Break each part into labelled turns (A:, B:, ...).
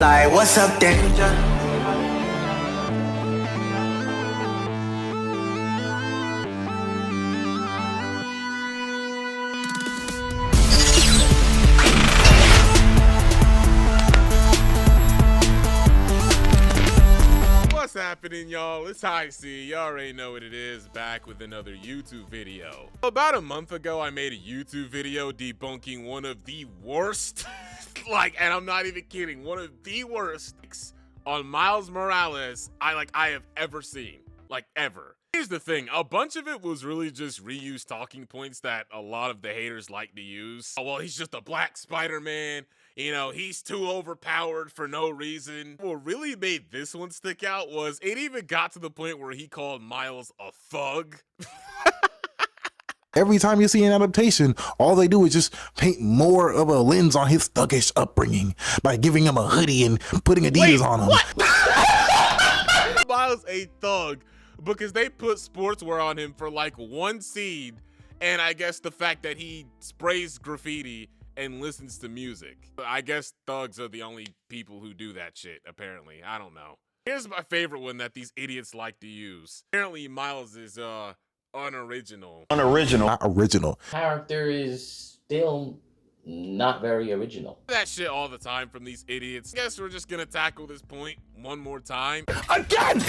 A: Like, what's up, danger?
B: What's happening, y'all? It's HighCHD. Y'all already know what it is, back with another YouTube video. About a month ago, I made a YouTube video debunking one of the worst, and I'm not even kidding, one of the worst on Miles Morales I have ever seen. Ever. Here's the thing, a bunch of it was really just reused talking points that a lot of the haters like to use. Oh, well, he's just a black Spider-Man. You know, he's too overpowered for no reason. What really made this one stick out was it even got to the point where he called Miles a thug.
C: Every time you see an adaptation, all they do is just paint more of a lens on his thuggish upbringing by giving him a hoodie and putting Adidas on him.
B: What? Miles a thug because they put sportswear on him for like one scene, and I guess the fact that he sprays graffiti and listens to music. I guess thugs are the only people who do that shit, apparently. I don't know. Here's my favorite one that these idiots like to use. Apparently Miles is unoriginal.
C: Not original.
D: Character is still not very original.
B: That shit all the time from these idiots. Guess we're just gonna tackle this point one more time.
C: Again!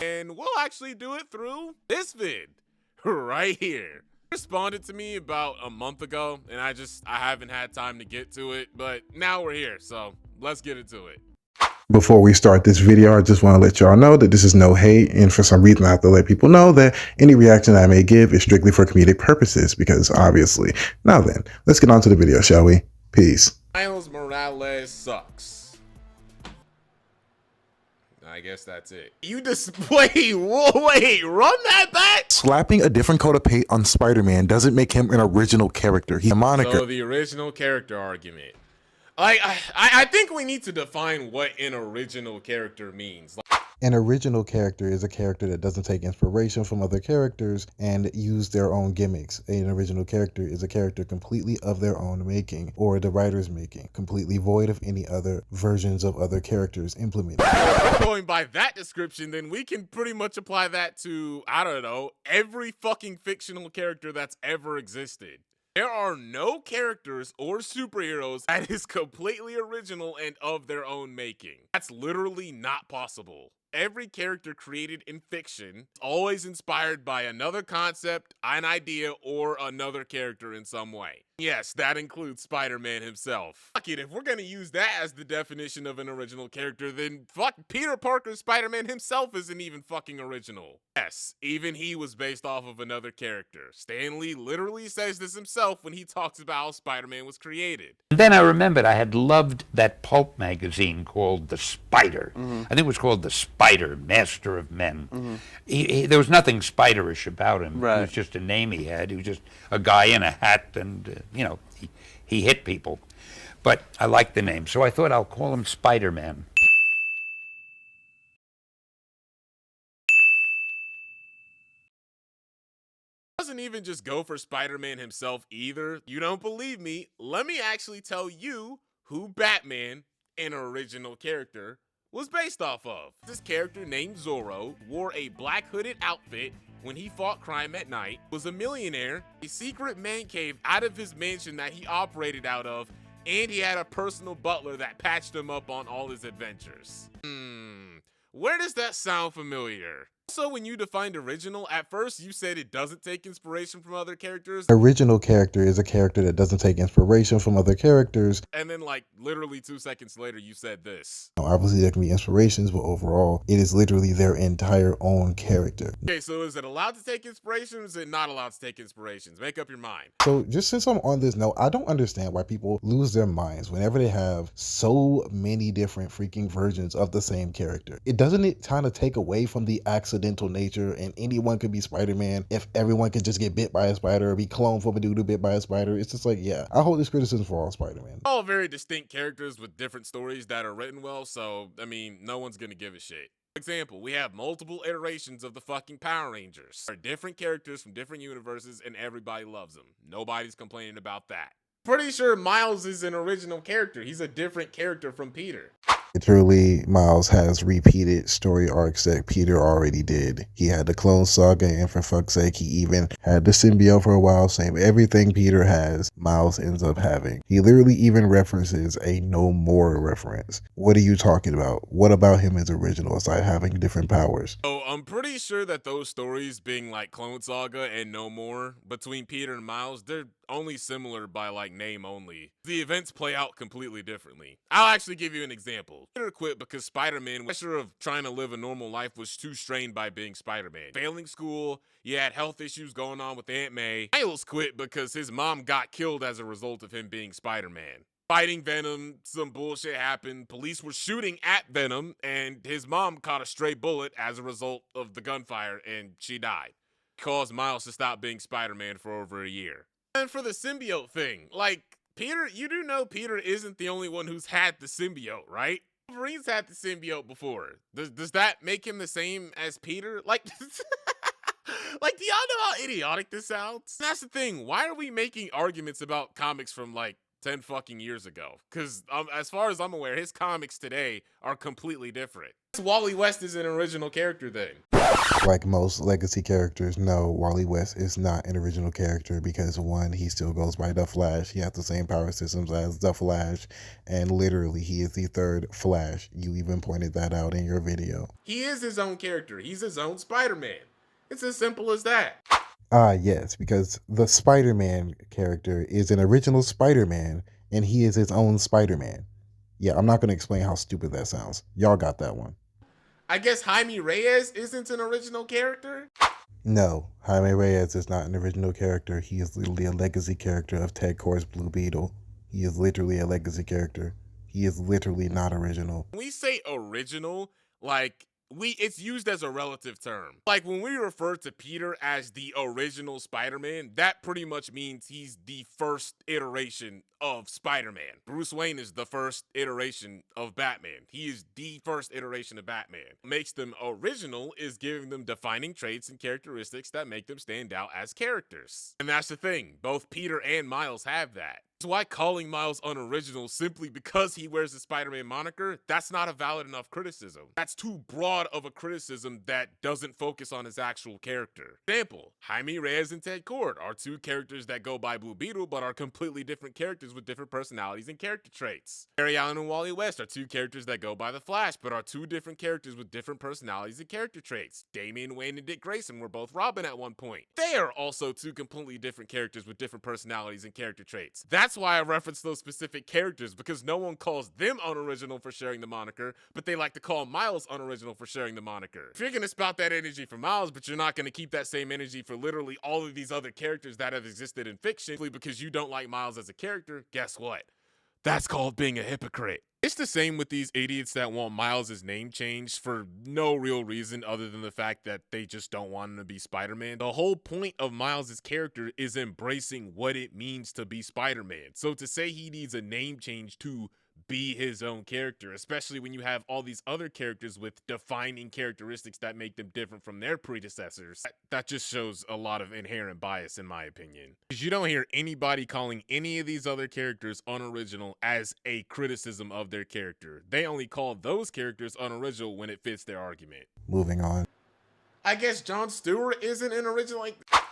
B: And we'll actually do it through this vid right here. Responded to me about a month ago, and I haven't had time to get to it, but now we're here, so let's get into it.
C: Before we start this video, I just want to let y'all know that this is no hate, and for some reason I have to let people know that any reaction I may give is strictly for comedic purposes, because obviously. Now then, let's get on to the video, shall we? Peace.
B: Miles Morales sucks. I guess that's it. You just wait, run that back.
C: Slapping a different coat of paint on Spider-Man doesn't make him an original character. He's a moniker.
B: So the original character argument. I think we need to define what an original character means.
C: An original character is a character that doesn't take inspiration from other characters and use their own gimmicks. An original character is a character completely of their own making, or the writer's making, completely void of any other versions of other characters implemented.
B: Going by that description, then we can pretty much apply that to, I don't know, every fucking fictional character that's ever existed. There are no characters or superheroes that is completely original and of their own making. That's literally not possible. Every character created in fiction is always inspired by another concept, an idea, or another character in some way. Yes, that includes Spider-Man himself. Fuck it, if we're gonna use that as the definition of an original character, then fuck Peter Parker's Spider-Man himself isn't even fucking original. Yes, even he was based off of another character. Stan Lee literally says this himself when he talks about how Spider-Man was created.
E: And then I remembered I had loved that pulp magazine called The Spider. I think it was called The Spider, Master of Men. There was nothing spiderish about him.
F: Right.
E: It was just a name he had. He was just a guy in a hat, and he hit people. But I liked the name, so I thought I'll call him Spider-Man.
B: Doesn't even just go for Spider-Man himself either. You don't believe me? Let me actually tell you who Batman, an original character, was based off of. This character named Zorro wore a black hooded outfit when he fought crime at night, was a millionaire, a secret man cave out of his mansion that he operated out of, and he had a personal butler that patched him up on all his adventures. Where does that sound familiar? Also, when you defined original, at first you said it doesn't take inspiration from other characters.
C: Original character is a character that doesn't take inspiration from other characters.
B: And then literally 2 seconds later, you said this.
C: Obviously there can be inspirations, but overall it is literally their entire own character.
B: Okay, so is it allowed to take inspiration or is it not allowed to take inspirations? Make up your mind.
C: So just since I'm on this note, I don't understand why people lose their minds whenever they have so many different freaking versions of the same character. Doesn't it kind of take away from the accidental nature, and anyone could be Spider-Man if everyone could just get bit by a spider or be cloned from a dude who bit by a spider? It's just like, yeah, I hold this criticism for all Spider-Man.
B: All very distinct characters with different stories that are written well, so, I mean, no one's gonna give a shit. For example, we have multiple iterations of the fucking Power Rangers. There are different characters from different universes and everybody loves them. Nobody's complaining about that. Pretty sure Miles is an original character. He's a different character from Peter.
C: Literally, Miles has repeated story arcs that Peter already did. He had the clone saga, and for fuck's sake, he even had the symbiote for a while. Same everything Peter has, Miles ends up having. He literally even references a No More reference. What are you talking about? What about him is original aside having different powers?
B: Oh, I'm pretty sure that those stories being like Clone Saga and No More between Peter and Miles, they're only similar by like name only. The events play out completely differently. I'll actually give you an example. Peter quit because Spider-Man, pressure of trying to live a normal life, was too strained by being Spider-Man. Failing school, he had health issues going on with Aunt May. Miles quit because his mom got killed as a result of him being Spider-Man. Fighting Venom, some bullshit happened. Police were shooting at Venom, and his mom caught a stray bullet as a result of the gunfire, and she died. Caused Miles to stop being Spider-Man for over a year. And for the symbiote thing, like, Peter, you do know Peter isn't the only one who's had the symbiote, right? Wolverine's had the symbiote before. Does that make him the same as Peter? Like, like, do y'all know how idiotic this sounds? That's the thing. Why are we making arguments about comics from, like, 10 fucking years ago? Because as far as I'm aware, his comics today are completely different. Wally West is an original character then.
C: Like most legacy characters, no, Wally West is not an original character because one, he still goes by the Flash. He has the same power systems as the Flash, and literally he is the third Flash. You even pointed that out in your video.
B: He is his own character. He's his own Spider-Man. It's as simple as that.
C: Yes, because the Spider-Man character is an original Spider-Man, and he is his own Spider-Man. Yeah, I'm not going to explain how stupid that sounds. Y'all got that one.
B: I guess Jaime Reyes isn't an original character?
C: No, Jaime Reyes is not an original character. He is literally a legacy character of Ted Kord's Blue Beetle. He is literally a legacy character. He is literally not original.
B: When we say original, like, it's used as a relative term. Like, when we refer to Peter as the original Spider-Man, that pretty much means he's the first iteration of Spider-Man. Bruce Wayne is the first iteration of Batman. He is the first iteration of Batman. What makes them original is giving them defining traits and characteristics that make them stand out as characters. And that's the thing. Both Peter and Miles have that. That's why calling Miles unoriginal simply because he wears the Spider-Man moniker, that's not a valid enough criticism. That's too broad of a criticism that doesn't focus on his actual character. Example, Jaime Reyes and Ted Kord are two characters that go by Blue Beetle but are completely different characters with different personalities and character traits. Barry Allen and Wally West are two characters that go by the Flash but are two different characters with different personalities and character traits. Damian Wayne and Dick Grayson were both Robin at one point. They are also two completely different characters with different personalities and character traits. That's why I reference those specific characters, because no one calls them unoriginal for sharing the moniker, but they like to call Miles unoriginal for sharing the moniker. If you're gonna spout that energy for Miles, but you're not gonna keep that same energy for literally all of these other characters that have existed in fiction, simply because you don't like Miles as a character, guess what? That's called being a hypocrite. It's the same with these idiots that want Miles' name changed for no real reason other than the fact that they just don't want him to be Spider-Man. The whole point of Miles' character is embracing what it means to be Spider-Man. So to say he needs a name change to be his own character, especially when you have all these other characters with defining characteristics that make them different from their predecessors, that just shows a lot of inherent bias in my opinion. Because you don't hear anybody calling any of these other characters unoriginal as a criticism of their character. They only call those characters unoriginal when it fits their argument.
C: Moving on.
B: I guess Jon Stewart isn't an original.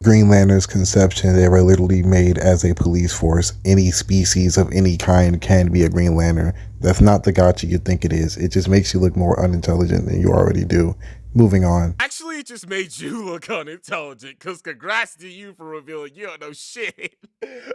C: Green Lantern's conception, they were literally made as a police force. Any species of any kind can be a Green Lantern. That's not the gotcha you think it is. It just makes you look more unintelligent than you already do. Moving on.
B: Actually, it just made you look unintelligent, because congrats to you for revealing you don't know shit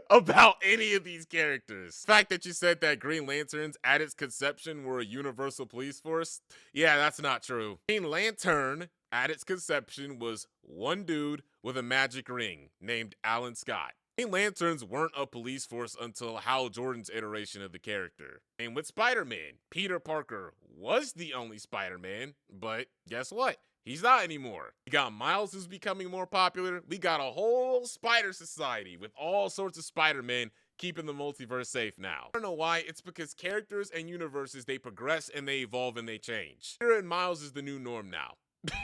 B: about any of these characters. The fact that you said that Green Lanterns at its conception were a universal police force, yeah, that's not true. Green Lantern at its conception was one dude with a magic ring named Alan Scott. Green Lanterns weren't a police force until Hal Jordan's iteration of the character. And with Spider-Man, Peter Parker was the only Spider-Man, but guess what? He's not anymore. We got Miles who's becoming more popular. We got a whole Spider Society with all sorts of Spider-Men keeping the multiverse safe now. I don't know why. It's because characters and universes, they progress and they evolve and they change. Peter and Miles is the new norm now.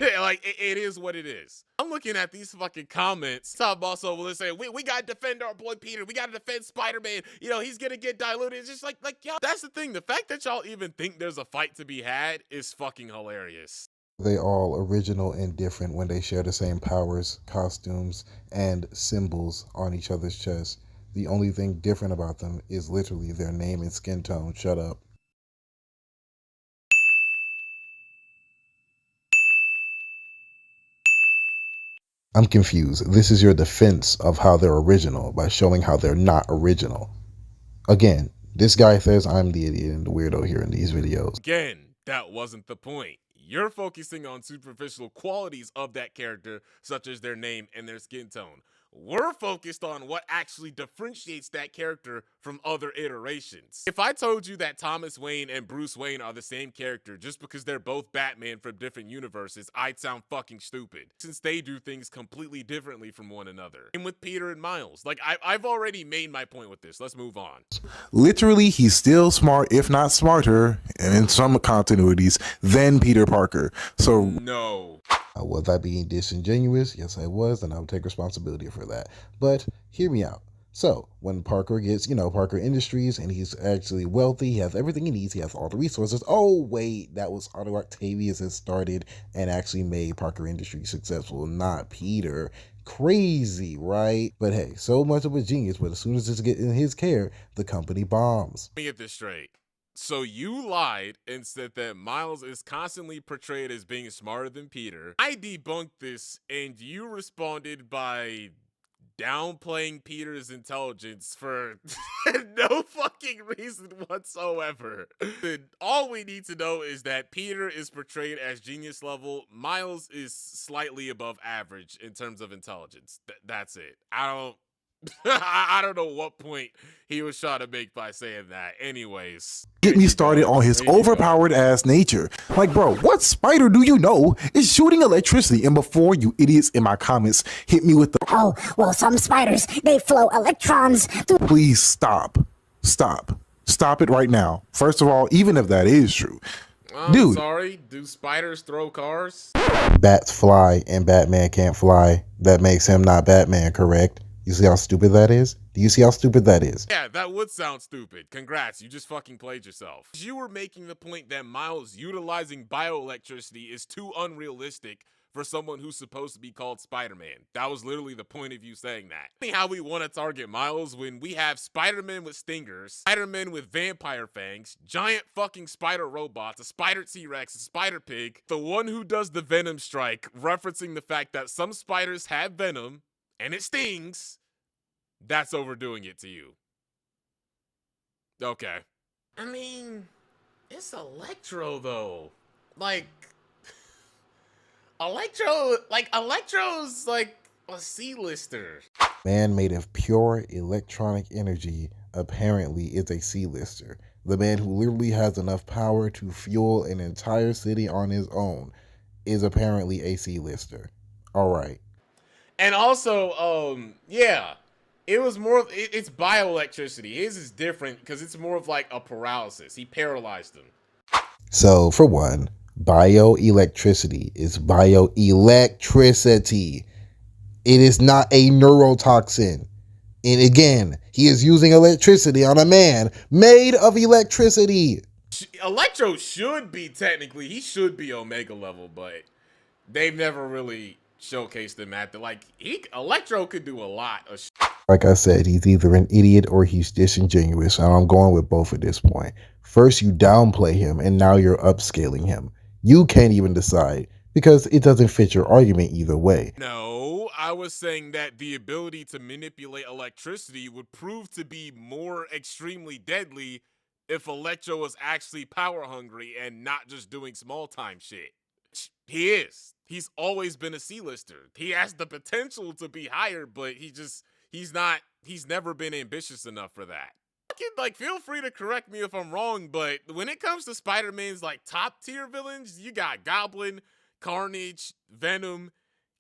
B: Like, it is what it is. I'm looking at these fucking comments. Top also will say, we gotta defend our boy Peter. We gotta defend Spider-Man. You know, he's gonna get diluted. It's just like, y'all, that's the thing. The fact that y'all even think there's a fight to be had is fucking hilarious.
C: They all original and different when they share the same powers, costumes, and symbols on each other's chest. The only thing different about them is literally their name and skin tone. Shut up. I'm confused. This is your defense of how they're original by showing how they're not original. Again, this guy says I'm the idiot and the weirdo here in these videos.
B: Again, that wasn't the point. You're focusing on superficial qualities of that character, such as their name and their skin tone. We're focused on what actually differentiates that character from other iterations. If I told you that Thomas Wayne and Bruce Wayne are the same character just because they're both Batman from different universes, I'd sound fucking stupid, since they do things completely differently from one another. And with Peter and Miles, like, I've already made my point with this. Let's move on.
A: Literally, he's still smart, if not smarter, and in some continuities, than Peter Parker. So
B: No.
C: Was I being disingenuous? Yes, I was, and I'll take responsibility for that. But hear me out. So, when Parker gets, Parker Industries, and he's actually wealthy, he has everything he needs, he has all the resources. Oh, wait, that was Otto Octavius that started and actually made Parker Industries successful, not Peter. Crazy, right? But hey, so much of a genius, but as soon as it's getting in his care, the company bombs.
B: Let me get this straight. So you lied and said that Miles is constantly portrayed as being smarter than Peter. I debunked this, and you responded by downplaying Peter's intelligence for no fucking reason whatsoever. And all we need to know is that Peter is portrayed as genius level. Miles is slightly above average in terms of intelligence. That's it. I don't know what point he was trying to make by saying that. Anyways.
A: get me started on his overpowered ass nature. Like, bro, what spider do you know is shooting electricity? And before you idiots in my comments hit me with the,
F: oh, well, some spiders, they flow electrons through.
A: Please stop. Stop it right now. First of all, even if that is true,
B: I'm sorry, do spiders throw cars?
C: Bats fly and Batman can't fly. That makes him not Batman, correct? You see how stupid that is? Do you see how stupid that is?
B: Yeah, that would sound stupid. Congrats, you just fucking played yourself. You were making the point that Miles utilizing bioelectricity is too unrealistic for someone who's supposed to be called Spider-Man. That was literally the point of you saying that. How we want to target Miles when we have Spider-Man with stingers, Spider-Man with vampire fangs, giant fucking spider robots, a spider T-Rex, a spider pig, the one who does the venom strike, referencing the fact that some spiders have venom and it stings. That's overdoing it to you. Okay. I mean, it's Electro though. Electro's like a C-lister.
C: Man made of pure electronic energy apparently is a C-lister. The man who literally has enough power to fuel an entire city on his own is apparently a C-lister. All right.
B: And also, yeah, it was more, it's bioelectricity. His is different because it's more of like a paralysis. He paralyzed him.
C: So, for one, bioelectricity is bioelectricity. It is not a neurotoxin. And again, he is using electricity on a man made of electricity.
B: Electro should be technically, he should be Omega level, but they've never really showcased him at the, Electro could do a lot of
C: Like I said, he's either an idiot or he's disingenuous, and I'm going with both at this point. First, you downplay him, and now you're upscaling him. You can't even decide, because it doesn't fit your argument either way.
B: No, I was saying that the ability to manipulate electricity would prove to be more extremely deadly if Electro was actually power hungry and not just doing small time shit. He is. He's always been a C-lister. He has the potential to be higher, but he's never been ambitious enough for that. Feel free to correct me if I'm wrong, but when it comes to Spider-Man's top tier villains, you got Goblin, Carnage, Venom,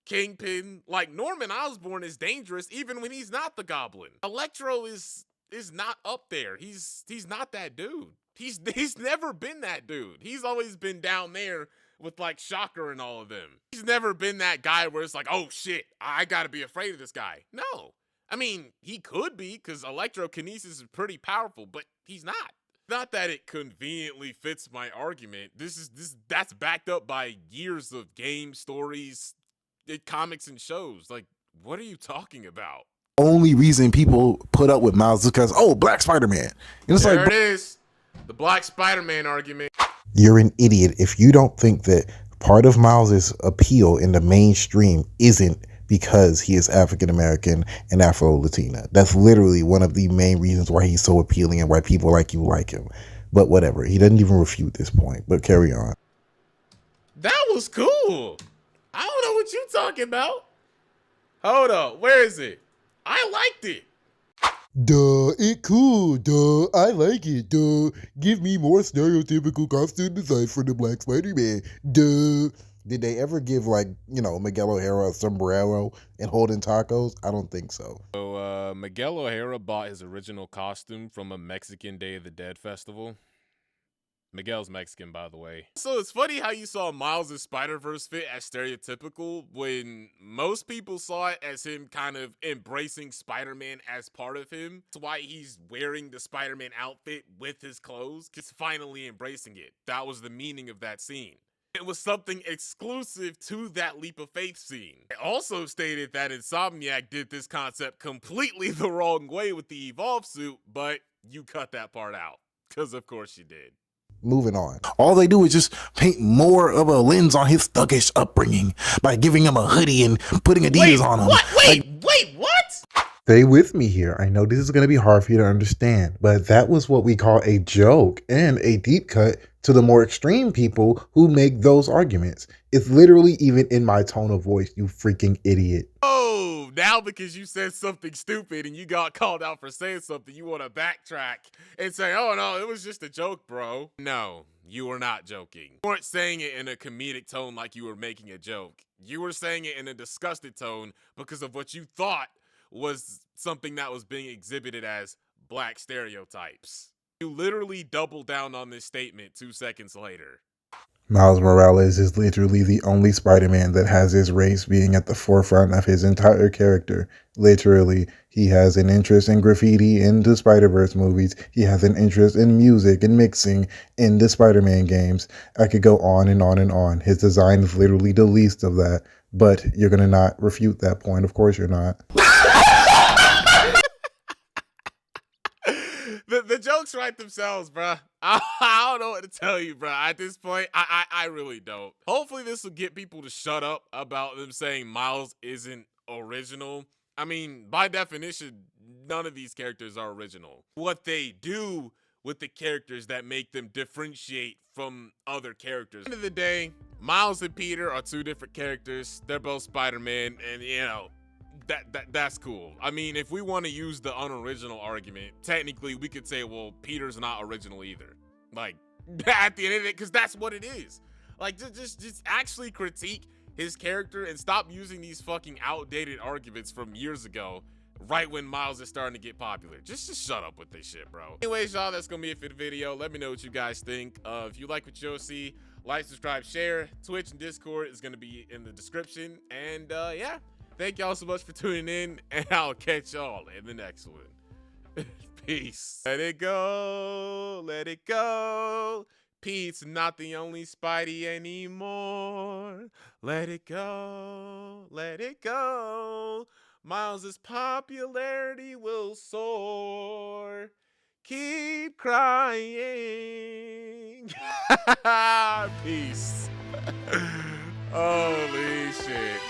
B: Kingpin. Norman Osborn is dangerous even when he's not the Goblin. Electro is not up there. He's not that dude. He's never been that dude. He's always been down there with like Shocker and all of them. He's never been that guy where it's like, oh shit, I gotta be afraid of this guy. No. I mean, he could be, because electrokinesis is pretty powerful, but he's not. Not that it conveniently fits my argument. That's backed up by years of game stories, comics and shows. Like, what are you talking about?
A: Only reason people put up with Miles is because, oh, Black Spider-Man. And it's
B: There
A: like,
B: it is. The Black Spider-Man argument.
C: You're an idiot if you don't think that part of Miles's appeal in the mainstream isn't because he is African American and Afro-Latina. That's literally one of the main reasons why he's so appealing and why people like you like him. But whatever, he doesn't even refute this point, but carry on.
B: That was cool. I don't know what you talking about. Hold up, where is it? I liked it.
C: Duh, it cool. Duh, I like it. Duh, give me more stereotypical costume design for the Black Spider-Man. Duh. Did they ever give, like, you know, Miguel O'Hara a sombrero and holding tacos? I don't think so.
B: So, Miguel O'Hara bought his original costume from a Mexican Day of the Dead festival. Miguel's Mexican, by the way. So it's funny how you saw Miles' Spider-Verse fit as stereotypical when most people saw it as him kind of embracing Spider-Man as part of him. That's why he's wearing the Spider-Man outfit with his clothes, because finally embracing it. That was the meaning of that scene. It was something exclusive to that leap of faith scene. It also stated that Insomniac did this concept completely the wrong way with the Evolve suit, but you cut that part out, because of course you did.
C: Moving on.
A: all they do is just paint more of a lens on his thuggish upbringing by giving him a hoodie and putting Adidas on him.
B: What?
A: Like,
B: Wait, what?
C: Stay with me here. I know this is going to be hard for you to understand, but that was what we call a joke and a deep cut to the more extreme people who make those arguments. It's literally even in my tone of voice, you freaking idiot.
B: Oh, now because you said something stupid and you got called out for saying something, you want to backtrack and say, oh no, it was just a joke, bro. No, you were not joking. You weren't saying it in a comedic tone like you were making a joke. You were saying it in a disgusted tone because of what you thought was something that was being exhibited as black stereotypes. You literally doubled down on this statement 2 seconds later.
C: Miles Morales is literally the only Spider-Man that has his race being at the forefront of his entire character. Literally, he has an interest in graffiti in the Spider-Verse movies. He has an interest in music and mixing in the Spider-Man games. I could go on and on and on. His design is literally the least of that. But you're going to not refute that point. Of course you're not.
B: The jokes write themselves, bruh. I don't know what to tell you, bruh. At this point, I really don't. Hopefully this will get people to shut up about them saying Miles isn't original. I mean, by definition, none of these characters are original. What they do with the characters that make them differentiate from other characters. At the end of the day, Miles and Peter are two different characters. They're both Spider-Man, and you know, that's cool. I mean, if we want to use the unoriginal argument, technically we could say, well, Peter's not original either. Like, at the end of it, because that's what it is. Like, just actually critique his character and stop using these fucking outdated arguments from years ago, right when Miles is starting to get popular. Just shut up with this shit, bro. Anyways, y'all, that's gonna be it for the video. Let me know what you guys think. If you like what you'll see, like, subscribe, share. Twitch and Discord is gonna be in the description. And yeah. Thank y'all so much for tuning in, and I'll catch y'all in the next one. Peace. Let it go. Let it go. Pete's not the only Spidey anymore. Let it go. Let it go. Miles' popularity will soar. Keep crying. Peace. Holy shit.